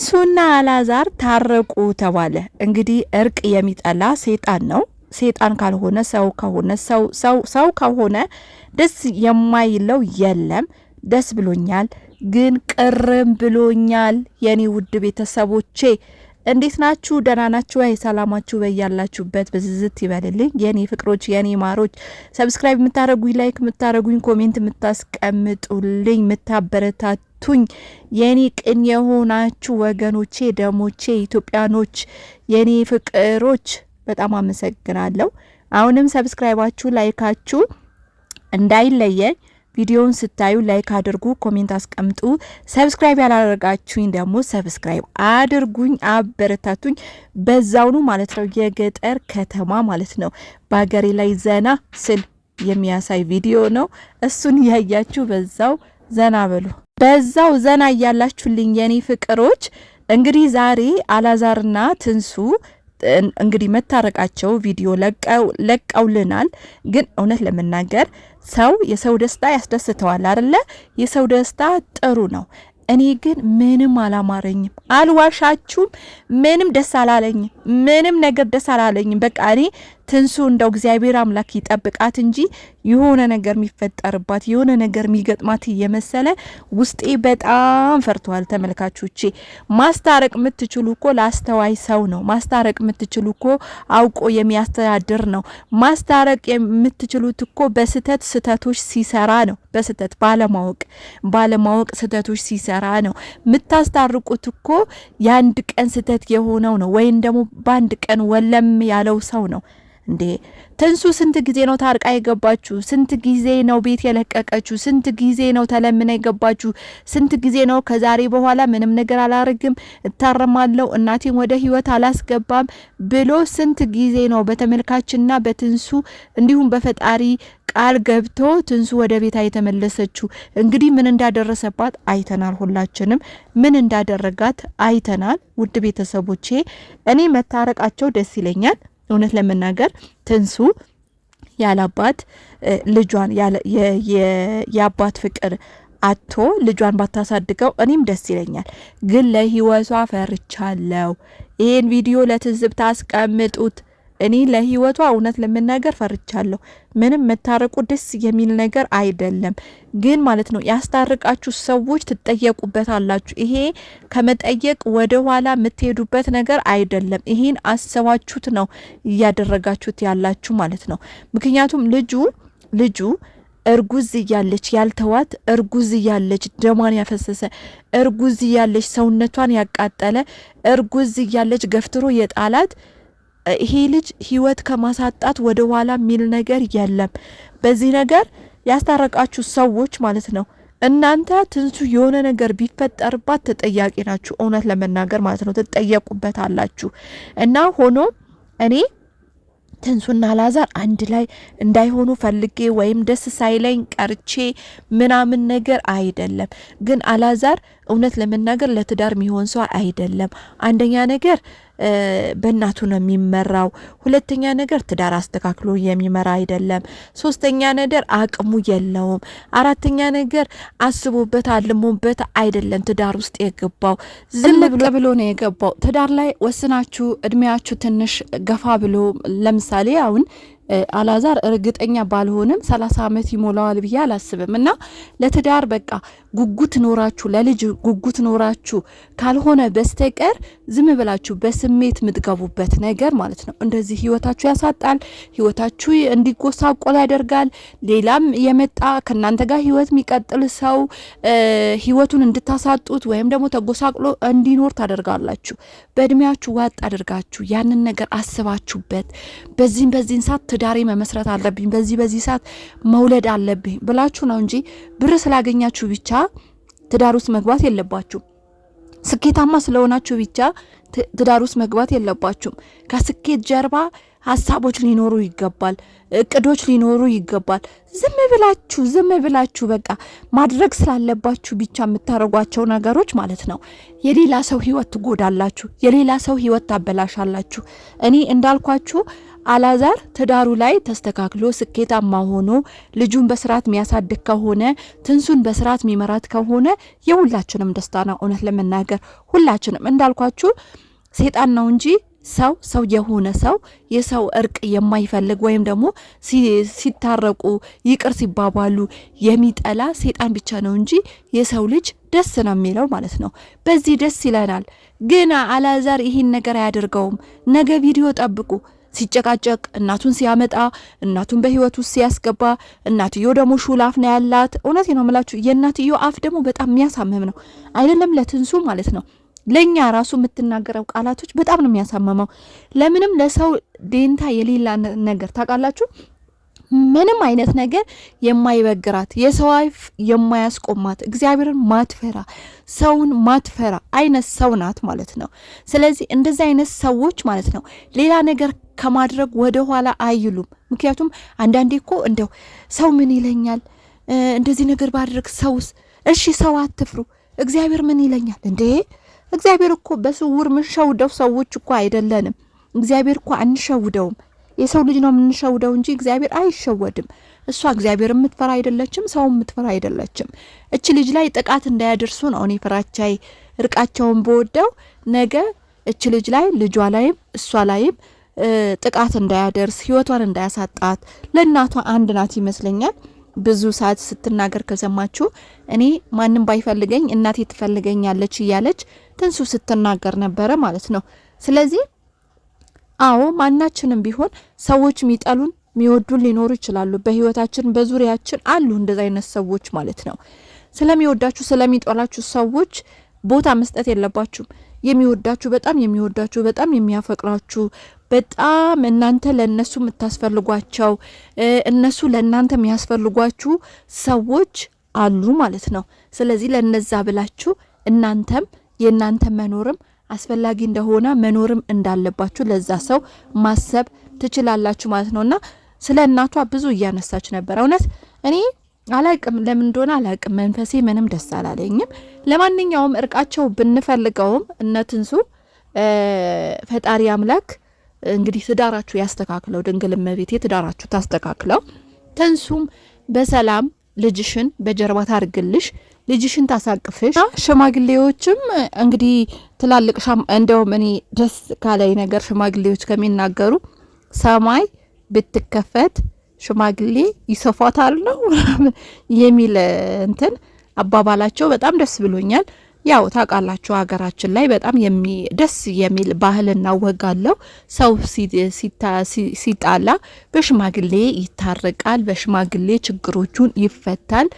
ትንሱና አላዛር ታረቁ ተባለ። እንግዲህ እርቅ የሚጠላ ሴጣን ነው። ሴጣን ካልሆነ ሰው ከሆነ ሰው ከሆነ ደስ የማይለው የለም። ደስ ብሎኛል፣ ግን ቅርም ብሎኛል። የኔ ውድ ቤተሰቦቼ እንዴት ናችሁ? ደህና ናችሁ? ሰላማችሁ በያላችሁበት በዝዝት ይበልልኝ። የኔ ፍቅሮች፣ የኔ ማሮች፣ ሰብስክራይብ የምታረጉኝ፣ ላይክ የምታረጉኝ፣ ኮሜንት የምታስቀምጡልኝ፣ የምታበረታቱኝ የኔ ቅን የሆናችሁ ወገኖቼ፣ ደሞቼ፣ ኢትዮጵያኖች፣ የኔ ፍቅሮች በጣም አመሰግናለሁ። አሁንም ሰብስክራይባችሁ፣ ላይካችሁ እንዳይለየኝ። ቪዲዮውን ስታዩ ላይክ አድርጉ፣ ኮሜንት አስቀምጡ። ሰብስክራይብ ያላደረጋችሁኝ ደግሞ ሰብስክራይብ አድርጉኝ፣ አበረታቱኝ። በዛውኑ ማለት ነው የገጠር ከተማ ማለት ነው በሀገሬ ላይ ዘና ስል የሚያሳይ ቪዲዮ ነው። እሱን ያያችሁ በዛው ዘና በሉ። በዛው ዘና እያላችሁልኝ የኔ ፍቅሮች፣ እንግዲህ ዛሬ አላዛርና ትንሱ እንግዲህ መታረቃቸው ቪዲዮ ለቀውልናል። ግን እውነት ለመናገር ሰው የሰው ደስታ ያስደስተዋል አይደለ? የሰው ደስታ ጥሩ ነው። እኔ ግን ምንም አላማረኝም፣ አልዋሻችሁም። ምንም ደስ አላለኝም፣ ምንም ነገር ደስ አላለኝም። በቃ እኔ ትንሱ እንደው እግዚአብሔር አምላክ ይጠብቃት እንጂ የሆነ ነገር የሚፈጠርባት የሆነ ነገር የሚገጥማት እየመሰለ ውስጤ በጣም ፈርቷል። ተመልካቾቼ ማስታረቅ የምትችሉ እኮ ለአስተዋይ ሰው ነው። ማስታረቅ የምትችሉ እኮ አውቆ የሚያስተዳድር ነው። ማስታረቅ የምትችሉት እኮ በስተቶች ሲሰራ ነው። በስተት ባለማወቅ ስተቶች ሲሰራ ነው። የምታስታርቁት እኮ የአንድ ቀን ስተት የሆነው ነው፣ ወይም ደግሞ በአንድ ቀን ወለም ያለው ሰው ነው። እንዴ ትንሱ ስንት ጊዜ ነው ታርቃ የገባችሁ? ስንት ጊዜ ነው ቤት የለቀቀችሁ? ስንት ጊዜ ነው ተለምና የገባችሁ? ስንት ጊዜ ነው ከዛሬ በኋላ ምንም ነገር አላረግም፣ እታረማለሁ፣ እናቴን ወደ ህይወት አላስገባም ብሎ ስንት ጊዜ ነው በተመልካችና በትንሱ እንዲሁም በፈጣሪ ቃል ገብቶ ትንሱ ወደ ቤታ የተመለሰችው? እንግዲህ ምን እንዳደረሰባት አይተናል። ሁላችንም ምን እንዳደረጋት አይተናል። ውድ ቤተሰቦቼ እኔ መታረቃቸው ደስ ይለኛል። እውነት ለመናገር ትንሱ ያላባት ልጇን የአባት ፍቅር አቶ ልጇን ባታሳድገው እኔም ደስ ይለኛል። ግን ለህይወቷ ፈርቻለሁ። ይሄን ቪዲዮ ለትዝብት አስቀምጡት። እኔ ለህይወቷ እውነት ለመናገር ፈርቻለሁ። ምንም መታረቁ ደስ የሚል ነገር አይደለም። ግን ማለት ነው ያስታርቃችሁ ሰዎች ትጠየቁበታላችሁ። ይሄ ከመጠየቅ ወደ ኋላ የምትሄዱበት ነገር አይደለም። ይሄን አሰባችሁት ነው እያደረጋችሁት ያላችሁ ማለት ነው። ምክንያቱም ልጁ እርጉዝ እያለች ያልተዋት፣ እርጉዝ እያለች ደሟን ያፈሰሰ፣ እርጉዝ እያለች ሰውነቷን ያቃጠለ፣ እርጉዝ እያለች ገፍትሮ የጣላት ይሄ ልጅ ህይወት ከማሳጣት ወደ ኋላ ሚል ነገር የለም። በዚህ ነገር ያስታረቃችሁ ሰዎች ማለት ነው እናንተ ትንሱ የሆነ ነገር ቢፈጠርባት ተጠያቂ ናችሁ። እውነት ለመናገር ማለት ነው ትጠየቁበታላችሁ። እና ሆኖ እኔ ትንሱና አላዛር አንድ ላይ እንዳይሆኑ ፈልጌ ወይም ደስ ሳይለኝ ቀርቼ ምናምን ነገር አይደለም። ግን አላዛር እውነት ለመናገር ለትዳር የሚሆን ሰው አይደለም። አንደኛ ነገር በእናቱ ነው የሚመራው። ሁለተኛ ነገር ትዳር አስተካክሎ የሚመራ አይደለም። ሶስተኛ ነገር አቅሙ የለውም። አራተኛ ነገር አስቦበት አልሞበት አይደለም ትዳር ውስጥ የገባው። ዝም ብሎ ነው የገባው። ትዳር ላይ ወስናችሁ እድሜያችሁ ትንሽ ገፋ ብሎ ለምሳሌ አሁን አላዛር እርግጠኛ ባልሆንም 30 አመት ይሞላዋል ብዬ አላስብም። እና ለትዳር በቃ ጉጉት ኖራችሁ ለልጅ ጉጉት ኖራችሁ ካልሆነ በስተቀር ዝም ብላችሁ በስሜት ምትገቡበት ነገር ማለት ነው እንደዚህ ህይወታችሁ ያሳጣል። ህይወታችሁ እንዲጎሳቆል ያደርጋል። ሌላም የመጣ ከናንተ ጋር ህይወት የሚቀጥል ሰው ህይወቱን እንድታሳጡት ወይም ደግሞ ተጎሳቅሎ እንዲኖር ታደርጋላችሁ። በእድሜያችሁ ዋጥ አድርጋችሁ ያንን ነገር አስባችሁበት በዚህን ሰዓት ትዳሬ መመስረት አለብኝ፣ በዚህ ሰዓት መውለድ አለብኝ ብላችሁ ነው እንጂ ብር ስላገኛችሁ ብቻ ትዳር ውስጥ መግባት የለባችሁ። ስኬታማ ስለሆናችሁ ብቻ ትዳር ውስጥ መግባት የለባችሁም። ከስኬት ጀርባ ሀሳቦች ሊኖሩ ይገባል፣ እቅዶች ሊኖሩ ይገባል። ዝም ብላችሁ በቃ ማድረግ ስላለባችሁ ብቻ የምታረጓቸው ነገሮች ማለት ነው የሌላ ሰው ህይወት ትጎዳላችሁ፣ የሌላ ሰው ህይወት ታበላሻላችሁ። እኔ እንዳልኳችሁ አላዛር ትዳሩ ላይ ተስተካክሎ ስኬታማ ሆኖ ልጁን በስርዓት የሚያሳድግ ከሆነ ትንሱን በስርዓት የሚመራት ከሆነ የሁላችንም ደስታ ነው። እውነት ለመናገር ሁላችንም እንዳልኳችሁ ሰይጣን ነው እንጂ ሰው የሆነ ሰው የሰው እርቅ የማይፈልግ ወይም ደግሞ ሲታረቁ ይቅር ሲባባሉ የሚጠላ ሰይጣን ብቻ ነው እንጂ የሰው ልጅ ደስ ነው የሚለው ማለት ነው። በዚህ ደስ ይለናል። ግን አላዛር ይህን ነገር አያደርገውም። ነገ ቪዲዮ ጠብቁ። ሲጨቃጨቅ እናቱን ሲያመጣ እናቱን በህይወቱ ሲያስገባ እናትዮ ደግሞ ሹላፍ ነው ያላት። እውነት ነው የምላችሁ የእናትዮ አፍ ደግሞ በጣም የሚያሳምም ነው አይደለም ለትንሱ ማለት ነው። ለኛ ራሱ የምትናገረው ቃላቶች በጣም ነው የሚያሳምመው። ለምንም ለሰው ዴንታ የሌላ ነገር ታውቃላችሁ። ምንም አይነት ነገር የማይበግራት የሰው አፍ የማያስቆማት እግዚአብሔርን ማትፈራ ሰውን ማትፈራ አይነት ሰው ናት ማለት ነው። ስለዚህ እንደዚህ አይነት ሰዎች ማለት ነው ሌላ ነገር ከማድረግ ወደ ኋላ አይሉም። ምክንያቱም አንዳንዴ እኮ እንደው ሰው ምን ይለኛል እንደዚህ ነገር ባድርግ ሰውስ እሺ ሰው አትፍሩ እግዚአብሔር ምን ይለኛል እንዴ? እግዚአብሔር እኮ በስውር ምንሸውደው ሰዎች እኮ አይደለንም። እግዚአብሔር እኮ አንሸውደውም። የሰው ልጅ ነው የምንሸውደው እንጂ እግዚአብሔር አይሸወድም። እሷ እግዚአብሔር የምትፈራ አይደለችም፣ ሰው የምትፈራ አይደለችም። እቺ ልጅ ላይ ጥቃት እንዳያደርሱ ነው እኔ ፍራቻይ። እርቃቸውን በወደው ነገ እቺ ልጅ ላይ ልጇ ላይም እሷ ላይም ጥቃት እንዳያደርስ ህይወቷን እንዳያሳጣት። ለእናቷ አንድ ናት ይመስለኛል። ብዙ ሰዓት ስትናገር ከሰማችሁ እኔ ማንም ባይፈልገኝ እናቴ ትፈልገኛለች እያለች ትንሱ ስትናገር ነበረ ማለት ነው። ስለዚህ አዎ ማናችንም ቢሆን ሰዎች የሚጠሉን የሚወዱን ሊኖሩ ይችላሉ። በህይወታችን በዙሪያችን አሉ እንደዛ አይነት ሰዎች ማለት ነው። ስለሚወዳችሁ ስለሚጠላችሁ ሰዎች ቦታ መስጠት የለባችሁም። የሚወዳችሁ በጣም የሚያፈቅራችሁ በጣም እናንተ ለነሱ የምታስፈልጓቸው እነሱ ለእናንተ የሚያስፈልጓችሁ ሰዎች አሉ ማለት ነው። ስለዚህ ለነዛ ብላችሁ እናንተም የእናንተ መኖርም አስፈላጊ እንደሆነ መኖርም እንዳለባችሁ ለዛ ሰው ማሰብ ትችላላችሁ ማለት ነውና ስለ እናቷ ብዙ እያነሳች ነበር። እውነት እኔ አላቅም ለምን እንደሆነ አላቅም፣ መንፈሴ ምንም ደስ አላለኝም። ለማንኛውም እርቃቸው ብንፈልገውም እነትንሱ ፈጣሪ አምላክ እንግዲህ ትዳራችሁ ያስተካክለው፣ ድንግል እመቤቴ ትዳራችሁ ታስተካክለው። ተንሱም በሰላም ልጅሽን በጀርባ ታርግልሽ፣ ልጅሽን ታሳቅፍሽ። ሽማግሌዎችም እንግዲህ ትላልቅ እንደውም እኔ ደስ ካላይ ነገር ሽማግሌዎች ከሚናገሩ ሰማይ ብትከፈት ሽማግሌ ይሰፋታል ነው የሚል እንትን አባባላቸው በጣም ደስ ብሎኛል። ያው ታውቃላችሁ ሀገራችን ላይ በጣም ደስ የሚል ባህልና ወግ አለው። ሰው ሲጣላ በሽማግሌ ይታረቃል፣ በሽማግሌ ችግሮቹን ይፈታል።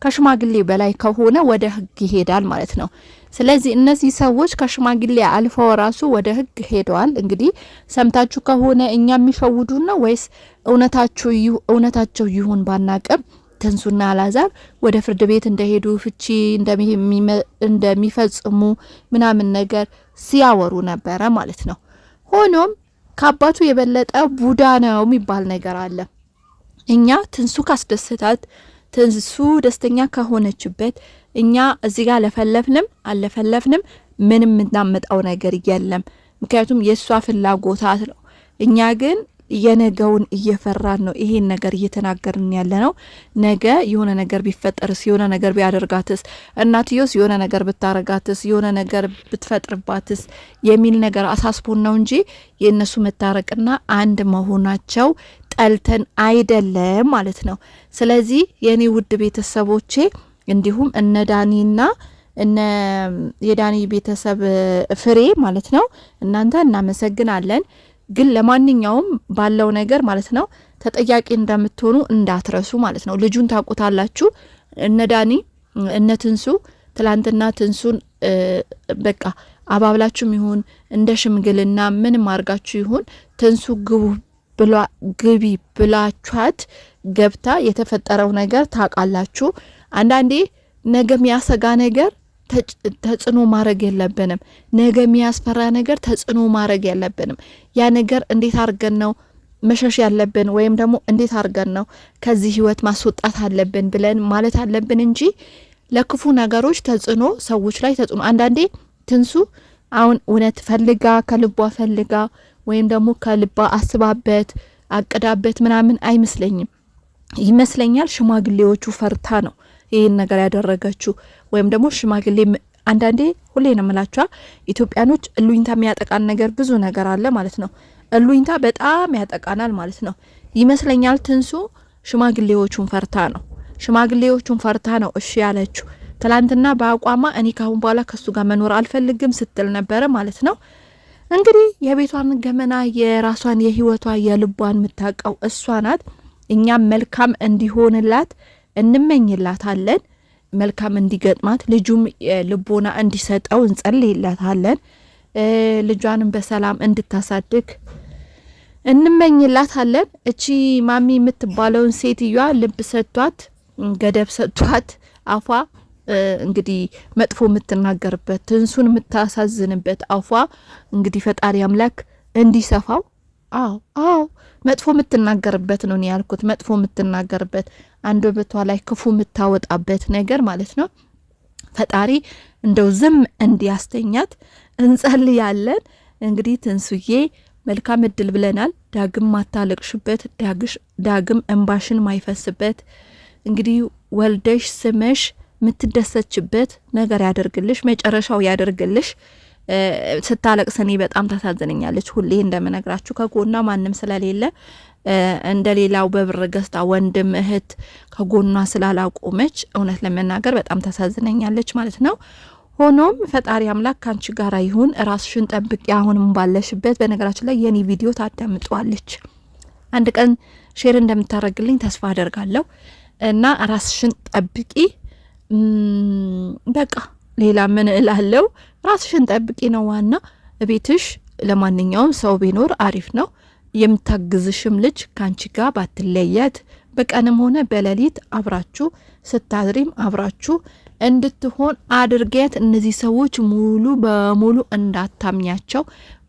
ከሽማግሌ በላይ ከሆነ ወደ ሕግ ይሄዳል ማለት ነው። ስለዚህ እነዚህ ሰዎች ከሽማግሌ አልፈው ራሱ ወደ ሕግ ሄደዋል። እንግዲህ ሰምታችሁ ከሆነ እኛ የሚሸውዱ ነው ወይስ እውነታቸው ይሁን ባናቅም ተንሱና አላዛር ወደ ፍርድ ቤት እንደሄዱ ፍቺ እንደሚፈጽሙ ምናምን ነገር ሲያወሩ ነበረ ማለት ነው። ሆኖም ከአባቱ የበለጠ ቡዳ ነው የሚባል ነገር አለ። እኛ ትንሱ ካስደሰታት ትንሱ ደስተኛ ከሆነችበት እኛ እዚህ ጋር ለፈለፍንም አለፈለፍንም ምንም እናመጣው ነገር የለም። ምክንያቱም የሷ ፍላጎታት ነው። እኛ ግን የነገውን እየፈራን ነው ይሄን ነገር እየተናገርን ያለ ነው። ነገ የሆነ ነገር ቢፈጠርስ፣ የሆነ ነገር ቢያደርጋትስ፣ እናትየውስ የሆነ ነገር ብታረጋትስ፣ የሆነ ነገር ብትፈጥርባትስ የሚል ነገር አሳስቦን ነው እንጂ የእነሱ መታረቅና አንድ መሆናቸው ጠልተን አይደለም ማለት ነው። ስለዚህ የኔ ውድ ቤተሰቦቼ እንዲሁም እነ ዳኒና እነ የዳኒ ቤተሰብ ፍሬ ማለት ነው እናንተ እናመሰግናለን። ግን ለማንኛውም ባለው ነገር ማለት ነው ተጠያቂ እንደምትሆኑ እንዳትረሱ ማለት ነው። ልጁን ታውቁታላችሁ። እነ ዳኒ እነ ትንሱ ትላንትና ትንሱን በቃ አባብላችሁም ይሁን እንደ ሽምግልና ምንም አርጋችሁ ይሁን ትንሱ ግቢ ብላችኋት ገብታ የተፈጠረው ነገር ታውቃላችሁ። አንዳንዴ ነገ የሚያሰጋ ነገር ተጽዕኖ ማድረግ የለብንም። ነገ የሚያስፈራ ነገር ተጽዕኖ ማድረግ የለብንም። ያ ነገር እንዴት አርገን ነው መሸሽ ያለብን ወይም ደግሞ እንዴት አርገን ነው ከዚህ ህይወት ማስወጣት አለብን ብለን ማለት አለብን እንጂ ለክፉ ነገሮች ተጽዕኖ ሰዎች ላይ ተጽዕኖ አንዳንዴ ትንሱ አሁን እውነት ፈልጋ ከልቧ ፈልጋ ወይም ደግሞ ከልባ አስባበት አቀዳበት ምናምን አይመስለኝም። ይመስለኛል ሽማግሌዎቹ ፈርታ ነው ይሄን ነገር ያደረገችው። ወይም ደግሞ ሽማግሌ አንዳንዴ ሁሌ ነው የምላችሁ ኢትዮጵያኖች እሉኝታ የሚያጠቃን ነገር ብዙ ነገር አለ ማለት ነው። እሉኝታ በጣም ያጠቃናል ማለት ነው። ይመስለኛል ትንሱ ሽማግሌዎቹን ፈርታ ነው እሺ ያለችው። ትላንትና በአቋማ እኔ ካሁን በኋላ ከሱ ጋር መኖር አልፈልግም ስትል ነበረ ማለት ነው። እንግዲህ የቤቷን ገመና የራሷን የህይወቷ የልቧን የምታውቀው እሷ ናት። እኛም መልካም እንዲሆንላት እንመኝላታለን። መልካም እንዲገጥማት ልጁም ልቦና እንዲሰጠው እንጸልይላታለን። ልጇንም በሰላም እንድታሳድግ እንመኝላታለን። እቺ ማሚ የምትባለውን ሴትዮዋ ልብ ሰጥቷት ገደብ ሰጥቷት አፏ እንግዲህ መጥፎ የምትናገርበት ትንሱን የምታሳዝንበት አፏ እንግዲህ ፈጣሪ አምላክ እንዲሰፋው። አዎ መጥፎ የምትናገርበት ነው ያልኩት። መጥፎ የምትናገርበት አንደበቷ ላይ ክፉ የምታወጣበት ነገር ማለት ነው። ፈጣሪ እንደው ዝም እንዲያስተኛት እንጸልያለን። እንግዲህ ትንሱዬ መልካም እድል ብለናል። ዳግም ማታለቅሽበት፣ ዳግም እንባሽን ማይፈስበት እንግዲህ ወልደሽ ስመሽ ምትደሰችበት ነገር ያደርግልሽ፣ መጨረሻው ያደርግልሽ። ስታለቅስ እኔ በጣም ታሳዝነኛለች። ሁሌ እንደምነግራችሁ ከጎኗ ማንም ስለሌለ እንደሌላው በብር ገዝታ ወንድም እህት ከጎኗ ስላላቆመች እውነት ለመናገር በጣም ታሳዝነኛለች ማለት ነው። ሆኖም ፈጣሪ አምላክ ካንቺ ጋር ይሁን። ራስሽን ጠብቂ። አሁንም ባለሽበት በነገራችን ላይ የኔ ቪዲዮ ታዳምጧለች። አንድ ቀን ሼር እንደምታረግልኝ ተስፋ አደርጋለሁ እና ራስሽን ጠብቂ። በቃ ሌላ ምን እላለሁ? ራስሽን ጠብቂ ነው ዋና። ቤትሽ ለማንኛውም ሰው ቢኖር አሪፍ ነው። የምታግዝሽም ልጅ ካንቺ ጋር ባትለያት፣ በቀንም ሆነ በሌሊት አብራችሁ ስታድሪም አብራችሁ እንድትሆን አድርጌት። እነዚህ ሰዎች ሙሉ በሙሉ እንዳታምኛቸው፣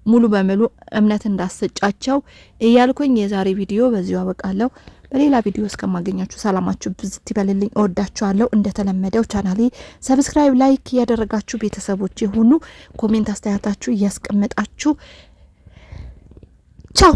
ሙሉ በሙሉ እምነት እንዳሰጫቸው እያልኩኝ የዛሬ ቪዲዮ በዚሁ አበቃለሁ። በሌላ ቪዲዮ እስከማገኛችሁ ሰላማችሁ ብዝት ይበልልኝ። እወዳችኋለሁ። እንደተለመደው ቻናሌ ሰብስክራይብ፣ ላይክ ያደረጋችሁ ቤተሰቦች የሆኑ ኮሜንት አስተያየታችሁ እያስቀመጣችሁ ቻው።